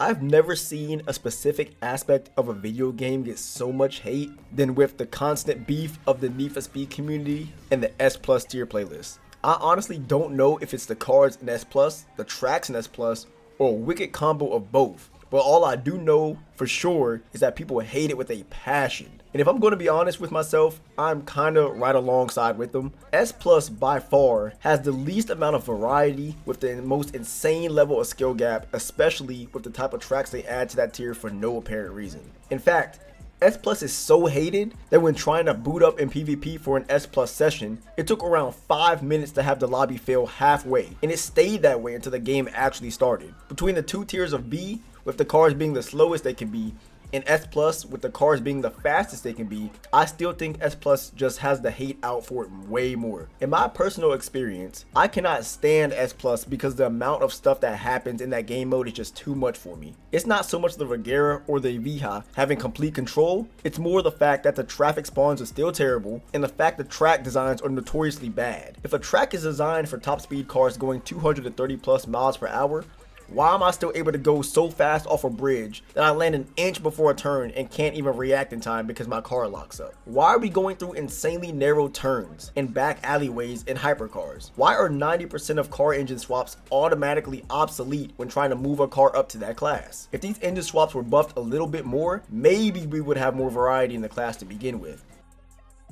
I've never seen a specific aspect of a video game get so much hate than with the constant beef of the Need for Speed community and the S Plus tier playlist. I honestly don't know if it's the cars in S Plus, the tracks in S Plus, or a wicked combo of both. But all I do know for sure is that people hate it with a passion. And if I'm going to be honest with myself, I'm kind of right alongside with them. S Plus by far has the least amount of variety with the most insane level of skill gap, especially with the type of tracks they add to that tier for no apparent reason. In fact, S Plus is so hated that when trying to boot up in PvP for an S Plus session, it took around 5 minutes to have the lobby fail halfway, and it stayed that way until the game actually started. Between the two tiers of B, with the cars being the slowest they can be, and S Plus with the cars being the fastest they can be, I still think S Plus just has the hate out for it way more. In my personal experience, I cannot stand S Plus because the amount of stuff that happens in that game mode is just too much for me. It's not so much the Regera or the Evija having complete control, it's more the fact that the traffic spawns are still terrible, and the fact the track designs are notoriously bad. If a track is designed for top speed cars going 230 plus miles per hour, why am I still able to go so fast off a bridge that I land an inch before a turn and can't even react in time because my car locks up? Why are we going through insanely narrow turns and back alleyways in hypercars? Why are 90% of car engine swaps automatically obsolete when trying to move a car up to that class? If these engine swaps were buffed a little bit more, maybe we would have more variety in the class to begin with.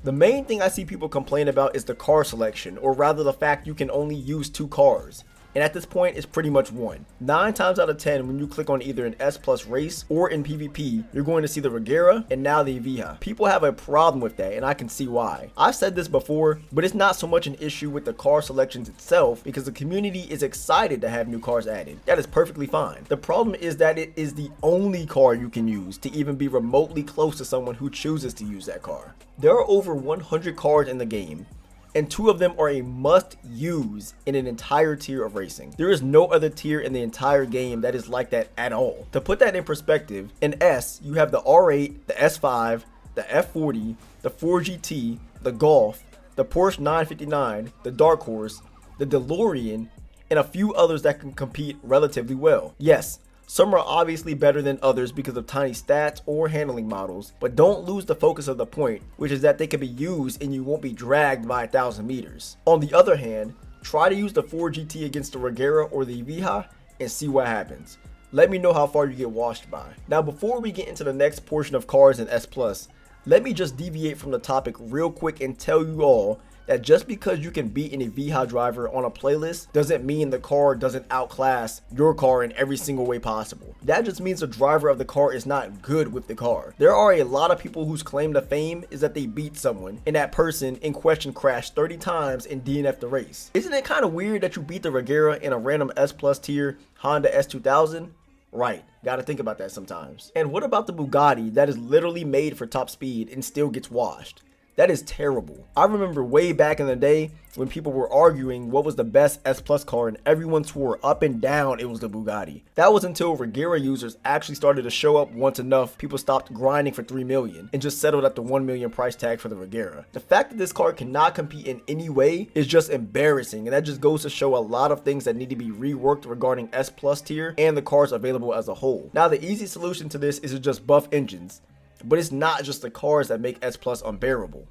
The main thing I see people complain about is the car selection, or rather the fact you can only use 2 cars. And at this point, it's pretty much one. 9 times out of 10, when you click on either an S Plus race or in PvP, you're going to see the Regera and now the Evija. People have a problem with that, and I can see why. I've said this before, but it's not so much an issue with the car selections itself because the community is excited to have new cars added. That is perfectly fine. The problem is that it is the only car you can use to even be remotely close to someone who chooses to use that car. There are over 100 cars in the game, and 2 of them are a must-use in an entire tier of racing. There is no other tier in the entire game that is like that at all. To put that in perspective, in S, you have the R8, the S5, the F40, the 4GT, the Golf, the Porsche 959, the Dark Horse, the DeLorean, and a few others that can compete relatively well. Yes, some are obviously better than others because of tiny stats or handling models, but don't lose the focus of the point, which is that they can be used and you won't be dragged by 1,000 meters. On the other hand, try to use the 4GT against the Regera or the Evija and see what happens. Let me know how far you get washed by. Now before we get into the next portion of cars in S Plus, let me just deviate from the topic real quick and tell you all that just because you can beat an Evija driver on a playlist doesn't mean the car doesn't outclass your car in every single way possible. That just means the driver of the car is not good with the car. There are a lot of people whose claim to fame is that they beat someone and that person in question crashed 30 times and DNF'd the race. Isn't it kind of weird that you beat the Regera in a random S Plus tier Honda S2000? Right, gotta think about that sometimes. And what about the Bugatti that is literally made for top speed and still gets washed? That is terrible. I remember way back in the day when people were arguing what was the best S Plus car and everyone swore up and down it was the Bugatti. That was until Regera users actually started to show up once enough people stopped grinding for 3 million and just settled at the 1 million price tag for the Regera. The fact that this car cannot compete in any way is just embarrassing, and that just goes to show a lot of things that need to be reworked regarding S Plus tier and the cars available as a whole. Now the easy solution to this is to just buff engines. But it's not just the cars that make S Plus unbearable.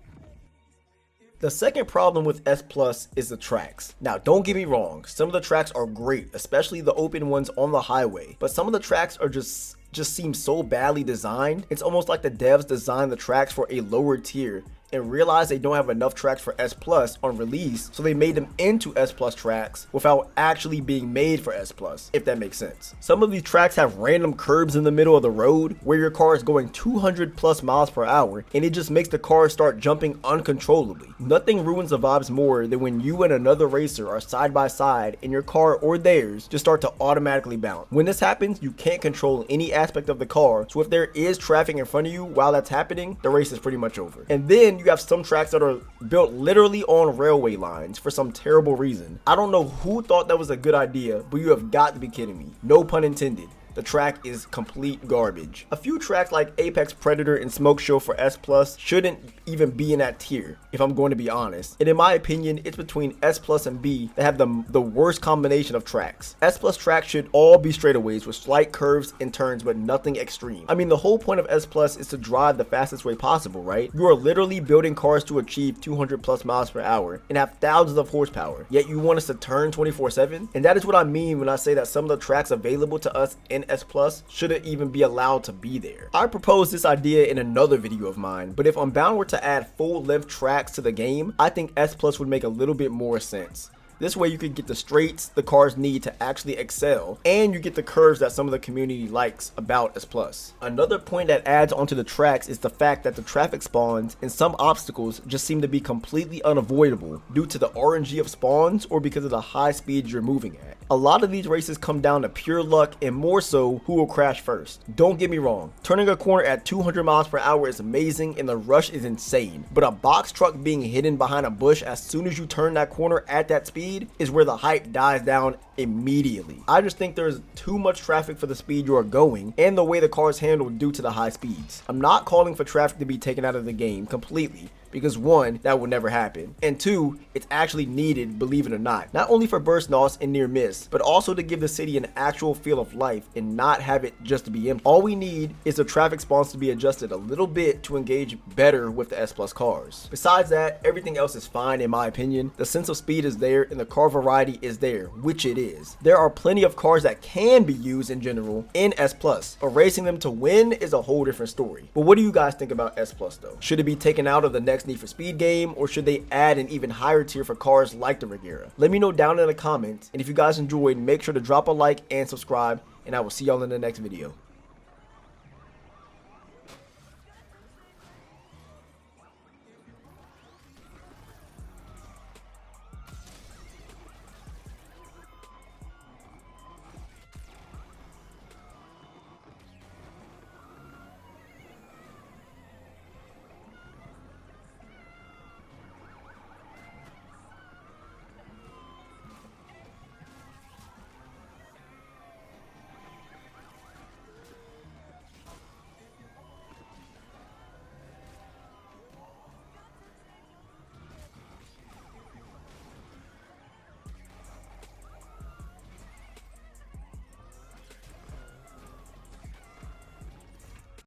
The second problem with S Plus is the tracks. Now don't get me wrong, some of the tracks are great, especially the open ones on the highway, but some of the tracks are just seem so badly designed. It's almost like the devs designed the tracks for a lower tier and realized they don't have enough tracks for S Plus on release, so they made them into S Plus tracks without actually being made for S Plus, if that makes sense. Some of these tracks have random curbs in the middle of the road where your car is going 200 plus miles per hour and it just makes the car start jumping uncontrollably. Nothing ruins the vibes more than when you and another racer are side by side and your car or theirs just start to automatically bounce. When this happens, you can't control any aspect of the car, so if there is traffic in front of you while that's happening, the race is pretty much over. And then you have some tracks that are built literally on railway lines for some terrible reason. I don't know who thought that was a good idea, but you have got to be kidding me. No pun intended. the track is complete garbage. A few tracks like Apex Predator and Smoke Show for S Plus shouldn't even be in that tier, if I'm going to be honest. And in my opinion, it's between S Plus and B that have the worst combination of tracks. S Plus tracks should all be straightaways with slight curves and turns, but nothing extreme. I mean, the whole point of S Plus is to drive the fastest way possible, right? You are literally building cars to achieve 200 plus miles per hour and have thousands of horsepower, yet you want us to turn 24/7? And that is what I mean when I say that some of the tracks available to us in S Plus shouldn't even be allowed to be there. I proposed this idea in another video of mine, but if Unbound were to add full-length tracks to the game, I think S Plus would make a little bit more sense. This way you could get the straights the cars need to actually excel, and you get the curves that some of the community likes about S Plus. Another point that adds onto the tracks is the fact that the traffic spawns and some obstacles just seem to be completely unavoidable due to the RNG of spawns or because of the high speeds you're moving at. A lot of these races come down to pure luck and more so who will crash first. Don't get me wrong, turning a corner at 200 miles per hour is amazing and the rush is insane, but a box truck being hidden behind a bush as soon as you turn that corner at that speed is where the hype dies down immediately. I just think there's too much traffic for the speed you are going and the way the cars handle due to the high speeds. I'm not calling for traffic to be taken out of the game completely, because one, that would never happen, and two, it's actually needed, believe it or not only for burst loss and near miss, but also to give the city an actual feel of life and not have it just to be empty. All we need is the traffic spawns to be adjusted a little bit to engage better with the S Plus cars. Besides that, everything else is fine in my opinion. The sense of speed is there and the car variety is there, which it is. There are plenty of cars that can be used in general in S Plus. Erasing them to win is a whole different story. But what do you guys think about S Plus though? Should it be taken out of the next Need for Speed game, or should they add an even higher tier for cars like the Regera? Let me know down in the comments, and if you guys enjoyed, make sure to drop a like and subscribe, and I will see y'all in the next video.